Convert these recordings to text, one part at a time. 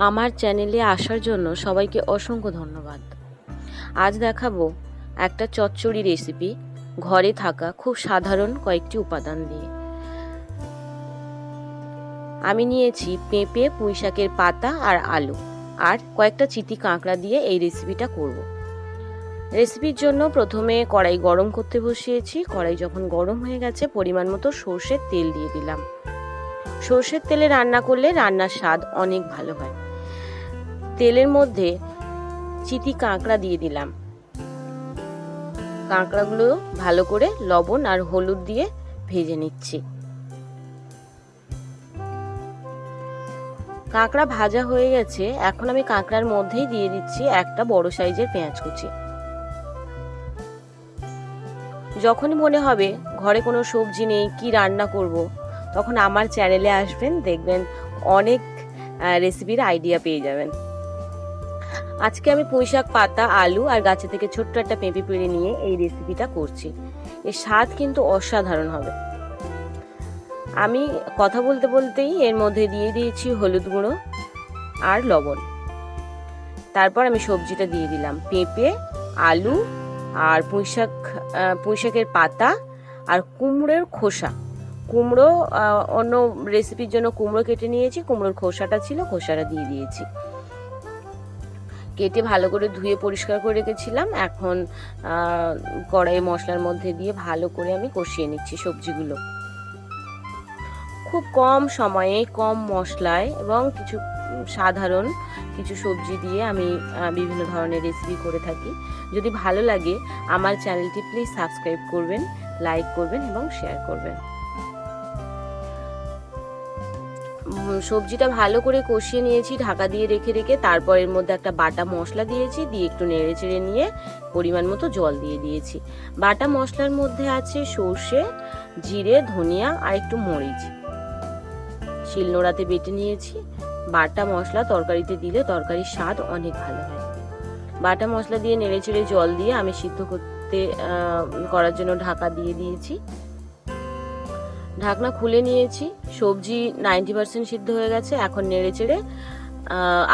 আমার চ্যানেলে আসার জন্য সবাইকে অসংখ্য ধন্যবাদ। আজ দেখাবো একটা চচ্চড়ি রেসিপি ঘরে থাকা খুব সাধারণ কয়েকটি উপাদান দিয়ে। আমি নিয়েছি পেঁপে, পুঁই শাকের পাতা আর আলু আর কয়েকটা চিতি কাঁকড়া দিয়ে এই রেসিপিটা করব। রেসিপির জন্য প্রথমে কড়াই গরম করতে বসিয়েছি। কড়াই যখন গরম হয়ে গেছে পরিমাণ মতো সর্ষের তেল দিয়ে দিলাম। সর্ষের তেলে রান্না করলে রান্নার স্বাদ অনেক ভালো হয়। তেলের মধ্যে চিতি কাঁকড়া দিয়ে দিলাম। কাঁকড়াগুলো ভালো করে লবণ আর হলুদ দিয়ে ভেজে নিচ্ছি। কাঁকড়া ভাজা হয়ে গেছে। এখন আমি কাঁকড়ার মধ্যেই দিয়ে দিচ্ছি একটা বড় সাইজের পেঁয়াজ কুচি। যখনই মনে হবে ঘরে কোনো সবজি নেই, কি রান্না করব, তখন আমার চ্যানেলে আসবেন, দেখবেন অনেক রেসিপির আইডিয়া পেয়ে যাবেন। আজকে আমি পুঁই শাক, পাতা, আলু আর গাছে থেকে ছোট্ট একটা পেঁপে পেড়ে নিয়ে এই রেসিপিটা করছি। এর স্বাদ কিন্তু অসাধারণ হবে। আমি কথা বলতে বলতেই এর মধ্যে দিয়ে দিয়েছি হলুদ গুঁড়ো আর লবণ। তারপর আমি সবজিটা দিয়ে দিলাম, পেঁপে, আলু আর পুঁই শাকের পাতা আর কুমড়োর খোসা। কুমড়ো অন্য রেসিপির জন্য কুমড়ো কেটে নিয়েছি, কুমড়োর খোসাটা ছিল, খোসাটা দিয়ে দিয়েছি। কেটে ভালো করে ধুয়ে পরিষ্কার করে রেখেছিলাম। এখন কড়াই মশলার মধ্যে দিয়ে ভালো করে আমি কষিয়ে নিচ্ছি সবজিগুলো। খুব কম সময়ে, কম মশলায় এবং সাধারণ কিছু সবজি দিয়ে আমি বিভিন্ন ধরনের রেসিপি করে থাকি। যদি ভালো লাগে আমার চ্যানেলটি প্লিজ সাবস্ক্রাইব করবেন, লাইক করবেন এবং শেয়ার করবেন। সবজিটা ভালো করে কষিয়ে নিয়েছি ঢাকা দিয়ে রেখে রেখে। তারপর এর মধ্যে একটা বাটা মশলা দিয়েছি, দিয়ে একটু নেড়ে চেড়ে নিয়ে পরিমাণ মতো জল দিয়ে দিয়েছি। বাটা মশলার মধ্যে আছে সর্ষে, জিরে, ধনিয়া আর একটু মরিচ। শিলনোড়াতে বেটে নিয়েছি। বাটা মশলা তরকারিতে দিলে তরকারির স্বাদ অনেক ভালো হয়। বাটা মশলা দিয়ে নেড়ে চেড়ে জল দিয়ে আমি সিদ্ধ করার জন্য ঢাকা দিয়ে দিয়েছি। ঢাকনা খুলে নিয়েছি। সবজি 90% সিদ্ধ হয়ে গেছে। এখন নেড়ে চেড়ে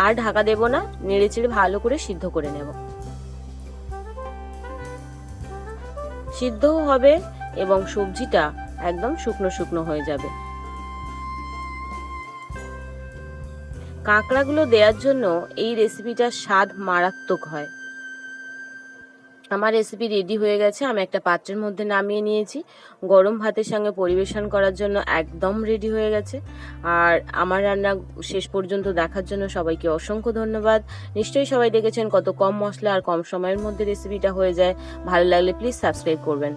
আর ঢাকা দেব না, নেড়ে চেড়ে ভালো করে সিদ্ধ করে নেব। সিদ্ধও হবে এবং সবজিটা একদম শুকনো শুকনো হয়ে যাবে। কাঁকড়াগুলো দেওয়ার জন্য এই রেসিপিটার স্বাদ মারাত্মক হয়। আমার রেসিপি রেডি হয়ে গেছে। আমি একটা পাত্রের মধ্যে নামিয়ে নিয়েছি। গরম ভাতের সঙ্গে পরিবেশন করার জন্য একদম রেডি হয়ে গেছে। আর আমার রান্না শেষ পর্যন্ত দেখার জন্য সবাইকে অসংখ্য ধন্যবাদ। নিশ্চয়ই সবাই দেখেছেন কত কম মশলা আর কম সময়ের মধ্যে রেসিপিটা হয়ে যায়। ভালো লাগলে প্লিজ সাবস্ক্রাইব করবেন।